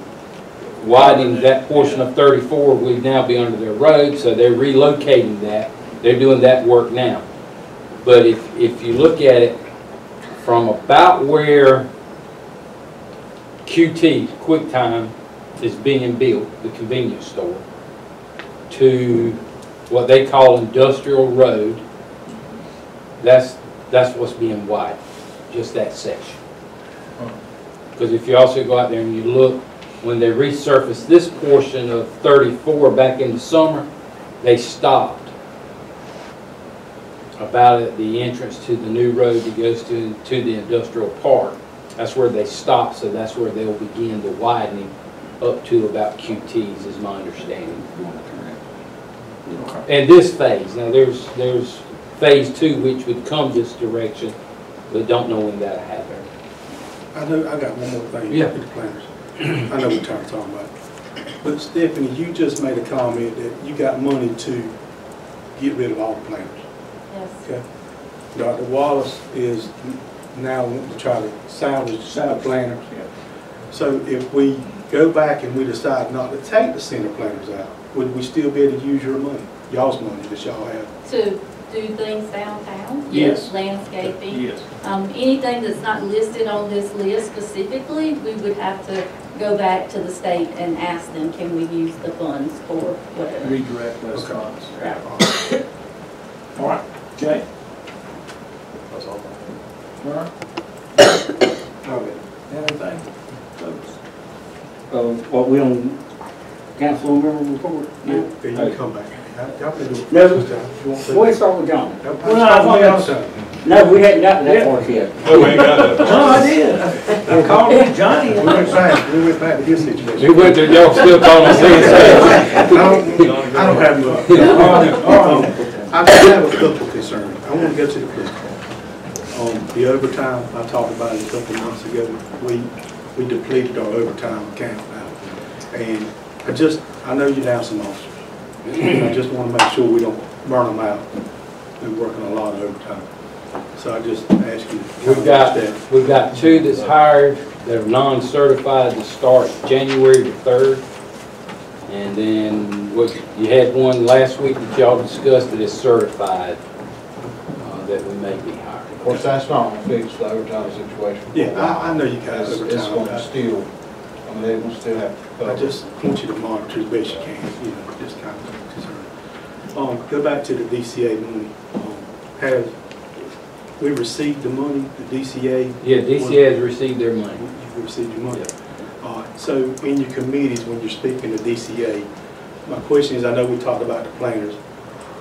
S5: widening that portion of 34, we'd now be under their road, so they're relocating that. They're doing that work now. But if you look at it from about where QT, QuickTime, is being built, the convenience store, to what they call Industrial Road, that's what's being widened, just that section. Because if you also go out there and you look, when they resurfaced this portion of 34 back in the summer, they stopped about at the entrance to the new road that goes to the industrial park. That's where they stopped, so that's where they'll begin the widening up to about QT's, is my understanding. And this phase, now there's phase 2 which would come this direction, but don't know when that'll happen.
S3: I know, I got one more thing
S5: Yeah.
S3: with the planners. I know we're tired of talking about it. But Stephanie, you just made a comment that you got money to get rid of all the planners.
S11: Yes.
S3: Okay. Dr. Wallace is now wanting to try to salvage the planners. So if we go back and we decide not to take the center planners out, would we still be able to use your money, y'all's money that y'all have?
S11: To do things downtown?
S1: Yes.
S11: Landscaping?
S1: Yes.
S11: Anything that's not listed on this list specifically, we would have to go back to the state and ask them, can we use the funds for whatever?
S1: Redirect those funds.
S11: Right.
S1: All right, Jay?
S4: That's all.
S1: All right,
S3: Okay.
S1: anything? Folks?
S10: What we on council member report?
S3: Yeah, then you can come back. Y'all can do it.
S10: No.
S3: this time. You want to?
S10: We'll start with John.
S3: No,
S10: No, we hadn't gotten that far yet.
S4: Oh, we ain't got that.
S1: No, I did. I called him Johnny.
S3: We went back to his situation.
S5: We went there, y'all still calling us
S3: I don't have you up. I have a couple concerns. I want to go to the police car. The overtime, I talked about it a couple months ago. We depleted our overtime account now. And I know you're down some officers. And I just want to make sure we don't burn them out. They're working a lot of overtime. So I just ask you to
S5: We've got 2 that's hired that are non-certified to start January the 3rd. And then you had one last week that y'all discussed that is certified that we may be hiring.
S12: Of course, that's not going to fix the overtime situation.
S3: Yeah, I know you guys
S12: It's
S3: overtime.
S12: going to still, I mean, they're going to still have to cover.
S3: I just want you to monitor as best you can, just kind of concerned. Go back to the DCA money. Have we received the money, the DCA?
S5: Yeah, DCA has received their money.
S3: You've received your money. So in your committees, when you're speaking to DCA, my question is, I know we talked about the planners.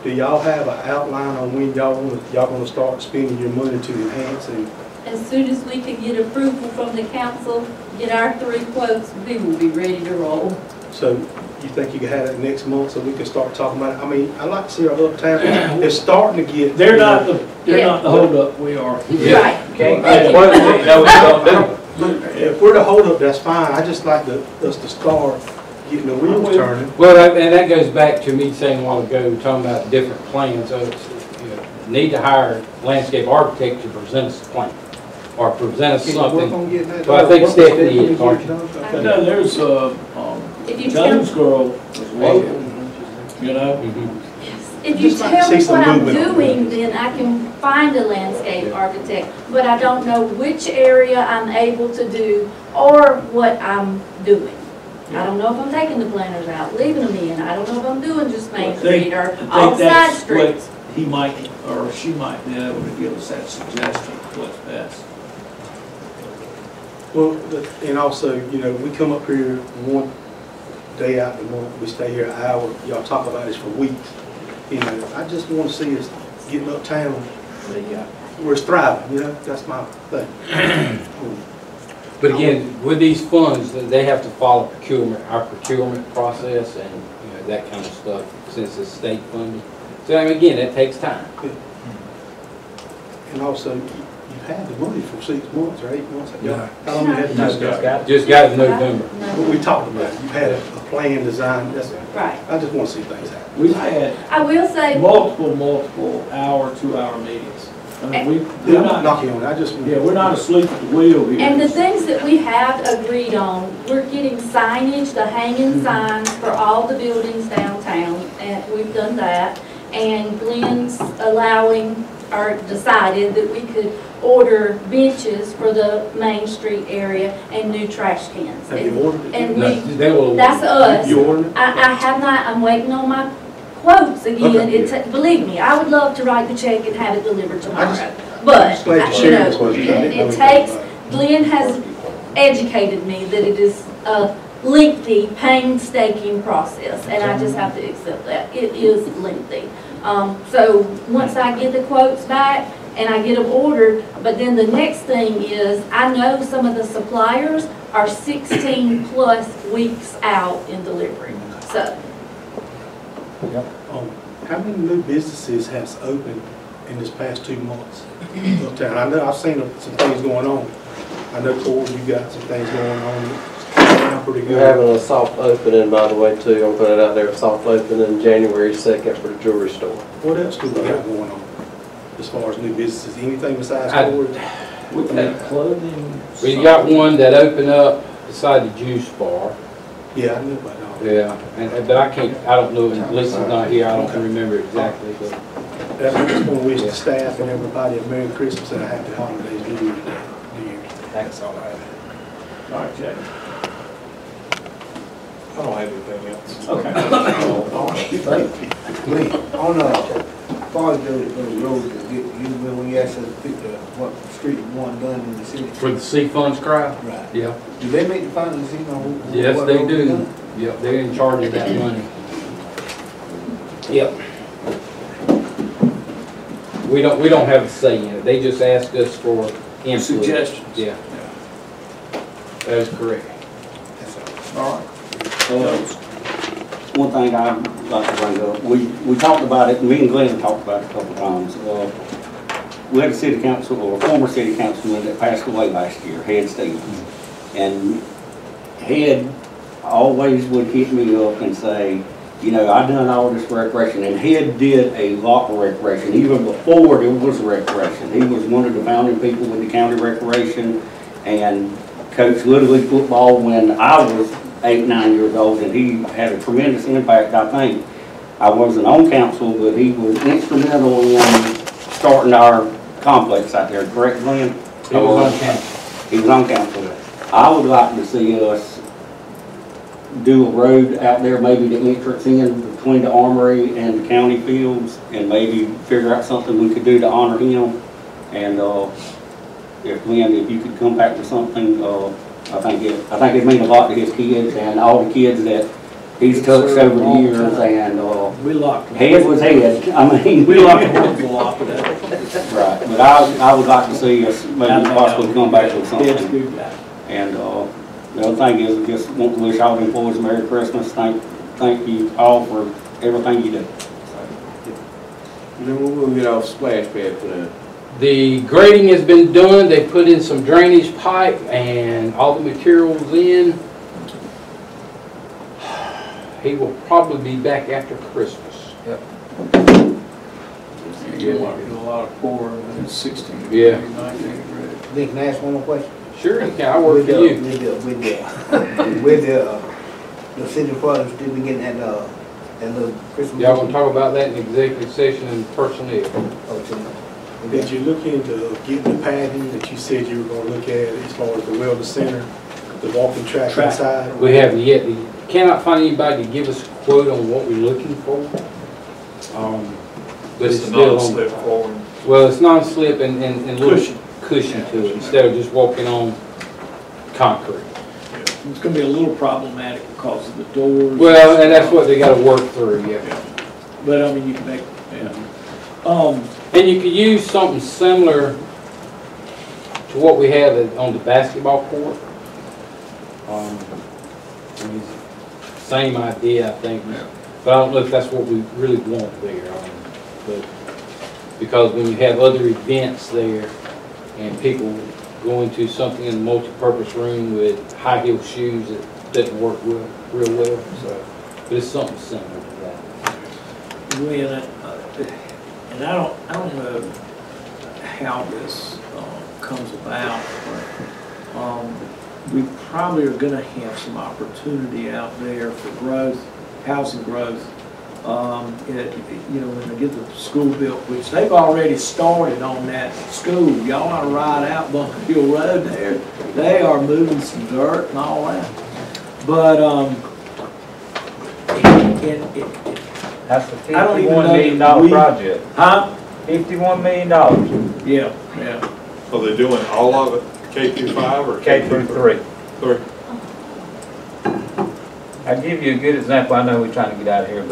S3: Do y'all have an outline on when y'all want to start spending your money to enhance and?
S11: As soon as we can get approval from the council, get our 3 quotes, we will be ready to roll.
S3: So you think you can have it next month so we can start talking about it? I mean, I like to see our uptown, they're starting to get.
S1: They're not the holdup, we are.
S11: Right.
S3: If we're the holdup, that's fine. I just like us to start getting the wheels turning.
S5: Well, and that goes back to me saying a while ago, talking about different plans. So need to hire a landscape architect to present us a plan or present us something. Well, I think Stephanie is, aren't you?
S1: No, there's
S11: If you
S1: Jones
S11: tell,
S1: girl as well, you know?
S11: if you
S3: Just like to
S11: tell
S3: see
S11: me
S3: some
S11: what I'm
S3: movement on
S11: doing, then I can find a landscape architect, but I don't know which area I'm able to do or what I'm doing. I don't know if I'm taking the planters out, leaving them in. I don't know if I'm doing just Main Street or all side streets.
S1: He might, or she might be able to give us that suggestion of what's best.
S3: Well, and also, we come up here one day out the month, we stay here an hour, y'all talk about this for weeks. I just want to see us getting uptown where it's thriving, that's my thing.
S5: But again, with these funds, they have to follow our procurement process and that kind of stuff since it's state funded. So I mean, again, that takes time.
S3: And also, you've had the money for 6 months or 8 months.
S1: Yeah.
S3: How long you had the money?
S5: Just got it in November.
S3: What we talked about, you've had it. plan, design, that's,
S11: Right.
S3: I just want to see things happen.
S1: We've had
S11: I will say,
S1: multiple hour, 2-hour meetings. I mean, we're
S3: I'm not
S1: not,
S3: knocking on it, I just.
S1: yeah, we're not asleep at the wheel here.
S11: and the things that we have agreed on, we're getting signage, the hanging signs for all the buildings downtown, and we've done that. And Glenn's allowing, or decided that we could order benches for the Main Street area and new trash cans.
S3: Have you ordered it?
S11: And
S5: No,
S11: we,
S5: they will.
S11: that's us.
S3: You ordered it?
S11: I have not, I'm waiting on my quotes again.
S3: Okay.
S11: Believe me, I would love to write the check and have it delivered tomorrow.
S3: I'm
S11: But,
S3: just glad you
S11: you
S3: shared this
S11: know,
S3: with me.
S11: it takes, Glenn has educated me that it is a lengthy, painstaking process, and I just have to accept that. It is lengthy. So once I get the quotes back and I get them ordered, but then the next thing is, I know some of the suppliers are 16+ weeks out in delivery. So,
S3: How many new businesses has opened in this past 2 months uptown? I know, I've seen some things going on. I know, Corey, you got some things going on. I'm pretty
S13: You're
S3: good.
S13: having a soft opening, by the way, too. I'm putting it out there, a soft opening January 2nd for the jewelry store.
S3: What else do we got going on as far as new businesses? Anything besides
S5: I-
S3: stores?
S1: We've had clothing.
S5: We got one that opened up beside the juice bar.
S3: Yeah, I knew about that.
S5: Yeah, but I don't know, Lisa's not here, I don't remember exactly, but.
S3: I just want to wish the staff and everybody a Merry Christmas and a Happy Holidays New Year. That's all I have.
S1: All right, Jack.
S4: I don't have anything else.
S1: Okay.
S12: On part of those roads, you remember when you asked us to pick what street you want done in the city?
S5: For the C funds crowd?
S12: Right.
S5: Yeah.
S12: Do they make the final decision on who?
S5: Yes,
S12: what
S5: they
S12: road
S5: do.
S12: done?
S5: Yep, they're in charge of that money. Yep. We don't have a say in it. They just ask us for input.
S1: Suggestions.
S5: Yeah. That is correct.
S1: All right.
S10: One thing I'd like to bring up, we talked about it, me and Glenn talked about it a couple of times. We had a city council, or a former city councilman that passed away last year, Head Stevens. And Head always would hit me up and say, you know, I done all this recreation, and Head did a lot of recreation, even before there was recreation. He was one of the founding people with the county recreation, and coached Little League football when I was 8, 9 years old, and he had a tremendous impact, I think. I wasn't on council, but he was instrumental in starting our complex out there, correct, Glenn?
S5: He was on council.
S10: He was on council. I would like to see us do a road out there, maybe the entrance in between the Armory and the county fields, and maybe figure out something we could do to honor him. And if Glenn, if you could come back with something, I think it'd mean a lot to his kids and all the kids that he's touched over the years. And
S1: We locked.
S10: Head was Head. I mean,
S1: We locked horns a lot with that.
S10: right. But I would like to see us maybe possibly come back with
S1: Head's a
S10: something.
S1: good guy.
S10: And the other thing is, just want to wish all the employees a Merry Christmas. Thank you all for everything you do.
S9: And then we'll get off splash pad for that.
S5: The grading has been done. They put in some drainage pipe and all the materials in. He will probably be back after Christmas.
S1: You want to do a lot of pouring, and it's 16
S5: Yeah.
S1: degrees, 19 degrees.
S12: Then can I ask one more question?
S5: Sure, you can. I work for you.
S12: With the city fathers, did we get that little Christmas?
S5: Y'all gonna talk about that in executive session and personnel.
S3: Did you look into getting the padding that you said you were going to look at as far as the wellness center, the walking track inside?
S5: We haven't yet. Cannot find anybody to give us a quote on what we're looking for. But it's
S4: Just a
S5: still
S4: non-slip
S5: on.
S4: forward.
S5: Well, it's non-slip and little
S1: Cushion.
S5: cushion to it instead of just walking on concrete.
S1: It's going to be a little problematic because of the doors.
S5: Well, and that's what they got to work through. Yeah.
S1: But I mean, you can make,
S5: And you could use something similar to what we have on the basketball court. Same idea, I think, but I don't know if that's what we really want there. But because when you have other events there and people go into something in the multi-purpose room with high heel shoes that doesn't work real well, so, but it's something similar to that.
S1: Glenn, and I don't know how this comes about, but we probably are going to have some opportunity out there for growth, housing growth. You know, when they get the school built, which they've already started on that school. Y'all ought to ride out Bunker Hill Road there. They are moving some dirt and all that. But
S8: That's a $51 million project.
S1: Huh?
S8: $51 million.
S1: Yeah, yeah.
S4: Are they doing all of it, K through 5 or
S8: K through 3.
S4: 3?
S8: I'll give you a good example. I know we're trying to get out of here,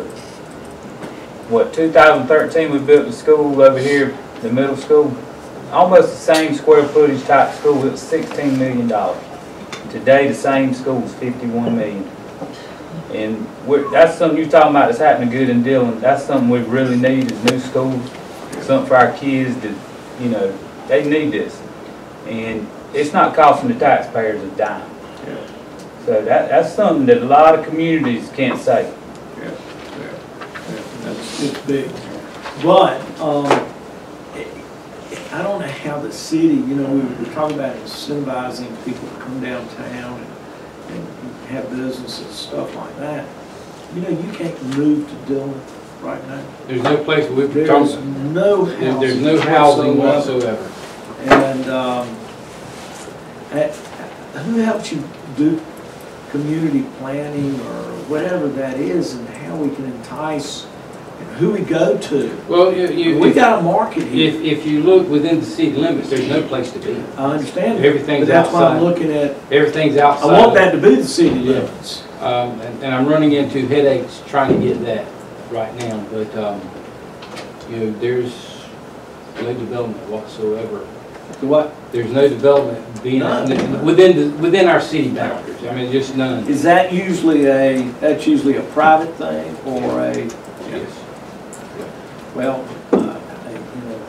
S8: but 2013 we built the school over here, the middle school. Almost the same square footage type school. It was $16 million. Today the same school is $51 million. And that's something you're talking about that's happening good in Dillon. That's something we really need is new schools. Something for our kids that, you know, they need this. And it's not costing the taxpayers a dime.
S1: Yeah.
S8: So that's something that a lot of communities can't say.
S1: Yeah. It's big. But I don't know how the city, you know, we were talking about incentivizing people to come downtown and have businesses, stuff like that. You know, you can't move to Dillon right now.
S5: There's no place we could
S1: There's no housing.
S5: There's no housing whatsoever.
S1: And who helps you do community planning or whatever that is, and how we can entice, and who we go to?
S5: Well,
S1: we got a market here.
S5: If you look within the city limits, there's no place to be.
S1: I understand.
S5: Everything's
S1: but that's
S5: outside.
S1: why I'm looking at.
S5: Everything's outside.
S1: I want that to be the city limits.
S5: And I'm running into headaches trying to get that right now. But you know, there's no development whatsoever.
S1: The what?
S5: There's no development being within our city boundaries. I mean, just none.
S1: Is that usually that's usually a private thing or a?
S5: Yes.
S1: Well, you know,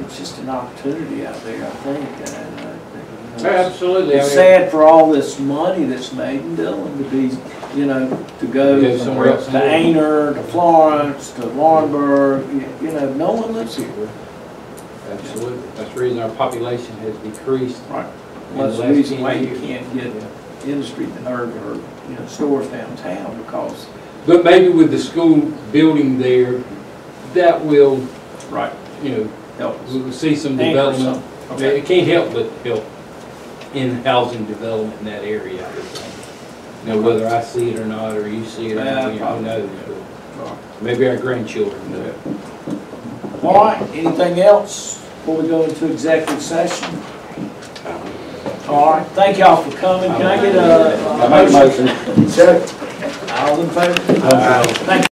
S1: it's just an opportunity out there, I think.
S5: Absolutely.
S1: It's sad for all this money that's made in Dillon to be, you know, to go
S5: somewhere else.
S1: To Aner, to Florence, to Laurinburg. You know, no one lives here.
S5: Absolutely. That's the reason our population has decreased.
S1: Right. Well, that's the reason why you can't get industry or you know, stores downtown because.
S5: But maybe with the school building there, that will,
S1: right,
S5: you know,
S1: help.
S5: We'll see some development. Okay. It can't help but help in housing development in that area, I would think. You know, whether I see it or not, or you see it or not, who knows. Maybe our grandchildren do it.
S1: All right, anything else before we go into executive session? All right, thank y'all for coming. Can I get a motion?
S10: Motion.
S1: All in favor? Thank you.